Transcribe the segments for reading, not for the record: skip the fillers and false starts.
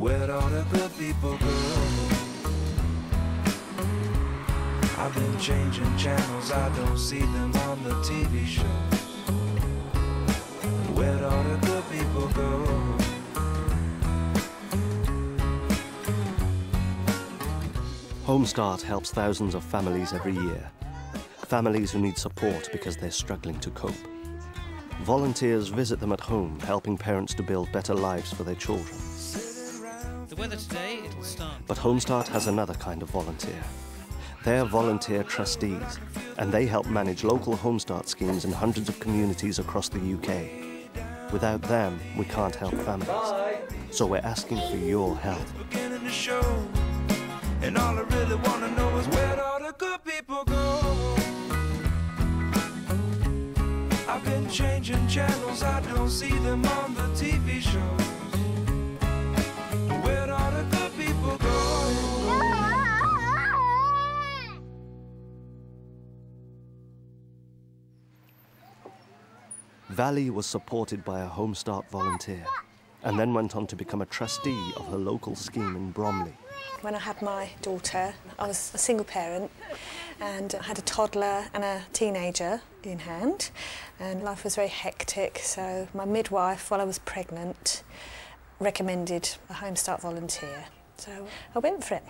Where'd all the good people go? I've been changing channels, I don't see them on the TV shows. Where'd all the good people go? Home Start helps thousands of families every year. Families who need support because they're struggling to cope. Volunteers visit them at home, helping parents to build better lives for their children. The weather today, it'll start. But Home Start has another kind of volunteer. They're volunteer trustees, and they help manage local Home Start schemes in hundreds of communities across the UK. Without them, we can't help families. So we're asking for your help. And all I really want to know is where'd all the good people go? I've been changing channels, I don't see them on the TV shows. Where'd all the good people go? Valley was supported by a Home Start volunteer and then went on to become a trustee of her local scheme in Bromley. When I had my daughter, I was a single parent and I had a toddler and a teenager in hand, and life was very hectic, so my midwife, while I was pregnant, recommended a Home Start volunteer. So I went for it.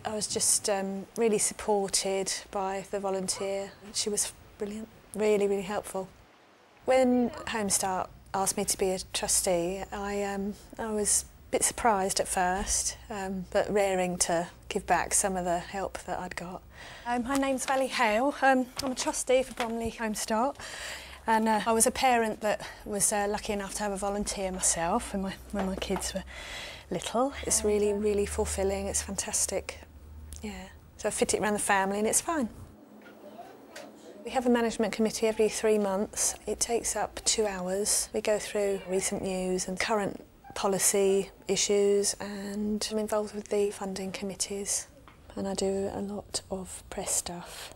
I was just really supported by the volunteer. She was brilliant, really, really helpful. When Home Start asked me to be a trustee, I was a bit surprised at first, but raring to give back some of the help that I'd got. My name's Valley Hale. I'm a trustee for Bromley Home Start, and I was a parent that was lucky enough to have a volunteer myself when my kids were little. It's really, really fulfilling. It's fantastic. Yeah. So I fit it around the family, and it's fine. We have a management committee every 3 months. It takes up 2 hours. We go through recent news and current policy issues, and I'm involved with the funding committees, and I do a lot of press stuff.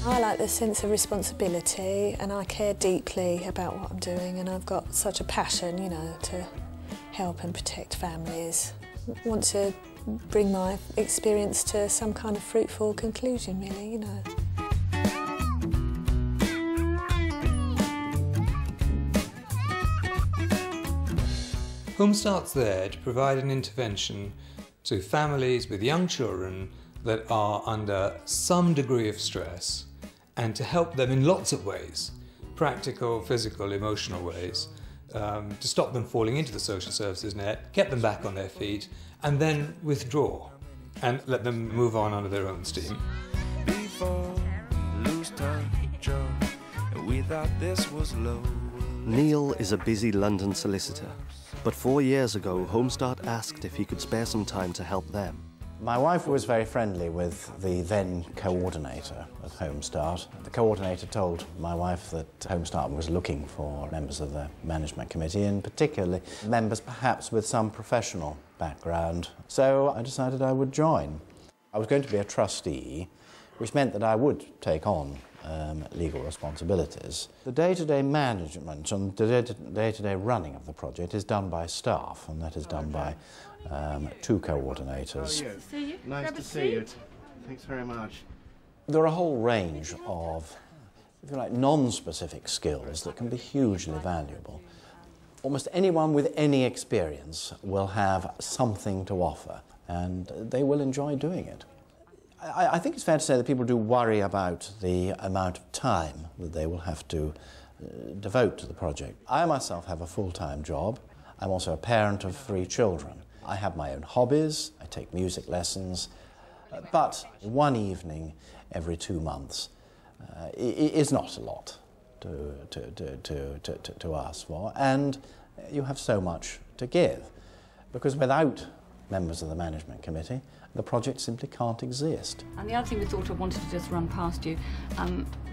I like the sense of responsibility, and I care deeply about what I'm doing, and I've got such a passion, you know, to help and protect families. I want to bring my experience to some kind of fruitful conclusion, really, you know. Home Start's there to provide an intervention to families with young children that are under some degree of stress, and to help them in lots of ways, practical, physical, emotional ways, to stop them falling into the social services net, get them back on their feet, and then withdraw and let them move on under their own steam. Before, lose touch, and we thought this was low. Neil is a busy London solicitor, but 4 years ago, Home Start asked if he could spare some time to help them. My wife was very friendly with the then coordinator of Home Start. The coordinator told my wife that Home Start was looking for members of the management committee, and particularly members perhaps with some professional background. So I decided I would join. I was going to be a trustee, which meant that I would take on legal responsibilities. The day-to-day management and the day-to-day running of the project is done by staff, and that is done by 2 coordinators. How are you? Nice to see you. Thanks very much. There are a whole range of, if you like, non-specific skills that can be hugely valuable. Almost anyone with any experience will have something to offer, and they will enjoy doing it. I think it's fair to say that people do worry about the amount of time that they will have to devote to the project. I myself have a full-time job. I'm also a parent of 3 children. I have my own hobbies, I take music lessons, but one evening every 2 months is not a lot to ask for, and you have so much to give, because without members of the management committee, the project simply can't exist. And the other thing we thought I wanted to just run past you,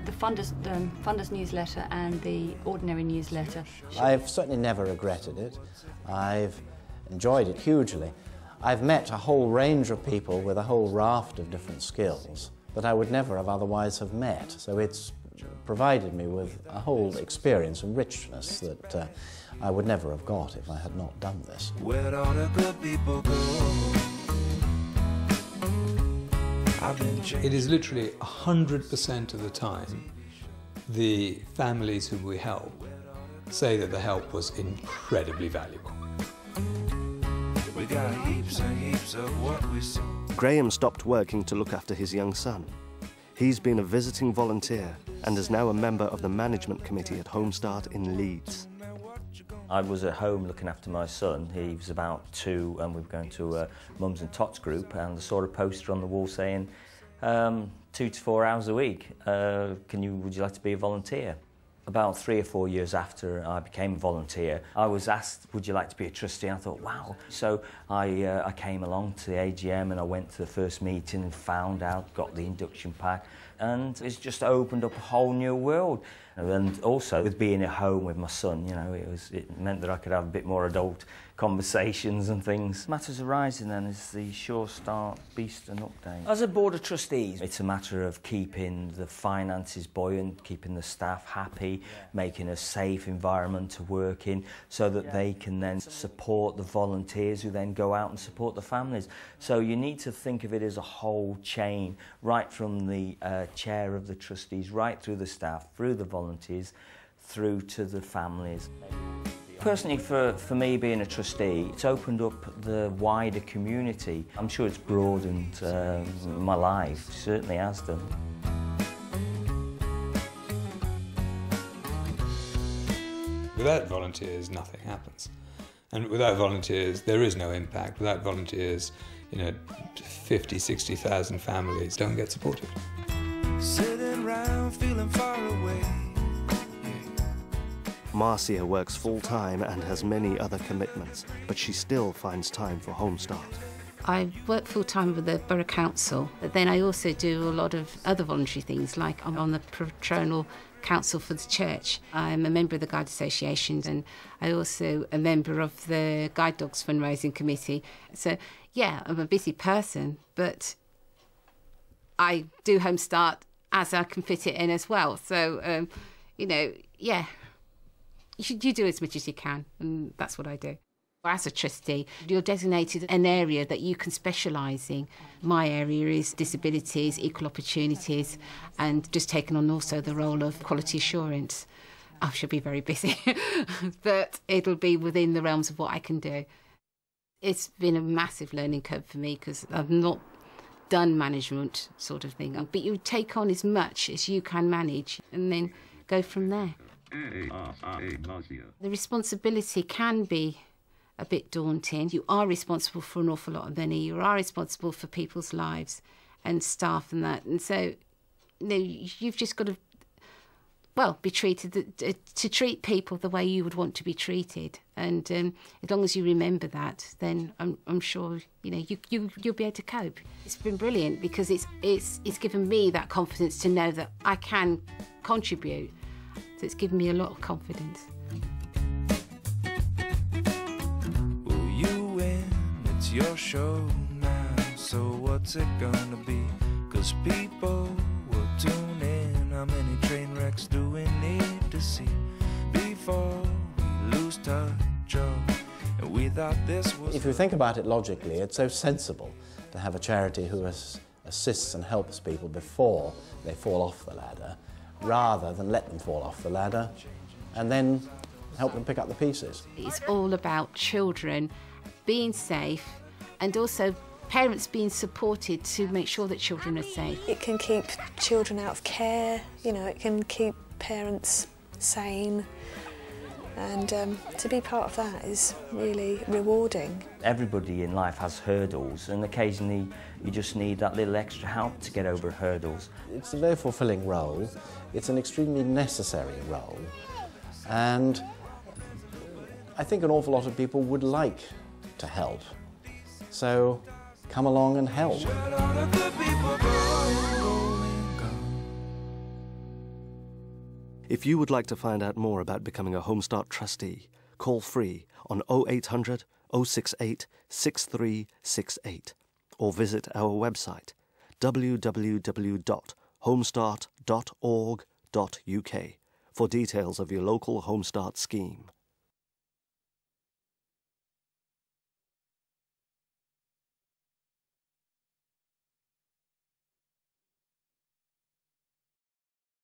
the funders newsletter and the ordinary newsletter. I've certainly never regretted it. I've enjoyed it hugely. I've met a whole range of people with a whole raft of different skills that I would never have otherwise have met. So it's provided me with a whole experience and richness that I would never have got if I had not done this. Where'd all the good people go? It is literally 100% of the time the families whom we help say that the help was incredibly valuable. We got heaps and heaps of what we saw. Graham stopped working to look after his young son. He's been a visiting volunteer and is now a member of the management committee at Home Start in Leeds. I was at home looking after my son. He was about 2 and we were going to a Mums and Tots group, and I saw a poster on the wall saying 2 to 4 hours a week. Would you like to be a volunteer? About 3 or 4 years after I became a volunteer, I was asked, would you like to be a trustee? And I thought, wow. So I came along to the AGM and I went to the first meeting and found out, got the induction pack, and it's just opened up a whole new world. And also, with being at home with my son, you know, it meant that I could have a bit more adult conversations and things. Matters arising then is the Sure Start Beeston update. As a board of trustees, it's a matter of keeping the finances buoyant, keeping the staff happy, making a safe environment to work in, so that they can then support the volunteers who then go out and support the families. So you need to think of it as a whole chain, right from the chair of the trustees, right through the staff, through the volunteers, through to the families. Personally, for me being a trustee, it's opened up the wider community. I'm sure it's broadened my life, it certainly has done. Without volunteers, nothing happens. And without volunteers, there is no impact. Without volunteers, 50, 60,000 families don't get supported. Sitting around feeling far away. Marcia works full-time and has many other commitments, but she still finds time for Home Start. I work full-time with the Borough Council, but then I also do a lot of other voluntary things, like I'm on the patronal council for the church. I'm a member of the Guide Association, and I also a member of the Guide Dogs fundraising committee. So, yeah, I'm a busy person, but I do Home Start as I can fit it in as well. So, yeah. You do as much as you can, and that's what I do. As a trustee, you're designated an area that you can specialise in. My area is disabilities, equal opportunities, and just taken on also the role of quality assurance. I should be very busy, but it'll be within the realms of what I can do. It's been a massive learning curve for me because I've not done management sort of thing, but you take on as much as you can manage and then go from there. The responsibility can be a bit daunting. You are responsible for an awful lot of money. You are responsible for people's lives and staff and that. And so, you've just got to, be treated, to treat people the way you would want to be treated. And as long as you remember that, then I'm sure, you'll be able to cope. It's been brilliant because it's given me that confidence to know that I can contribute. So it's given me a lot of confidence. Well, you win, it's your show now, so what's it gonna be? 'Cause people will tune in. How many train wrecks do we need to see before we lose touch? And we thought this was... If you think about it logically, it's so sensible to have a charity who assists and helps people before they fall off the ladder, rather than let them fall off the ladder and then help them pick up the pieces. It's all about children being safe and also parents being supported to make sure that children are safe. It can keep children out of care, it can keep parents sane, and to be part of that is really rewarding. Everybody in life has hurdles, and occasionally you just need that little extra help to get over hurdles. It's a very fulfilling role. It's an extremely necessary role, and I think an awful lot of people would like to help. So come along and help. If you would like to find out more about becoming a Home Start trustee, call free on 0800 068 6368 or visit our website www.homestart.org.uk. for details of your local Home Start scheme.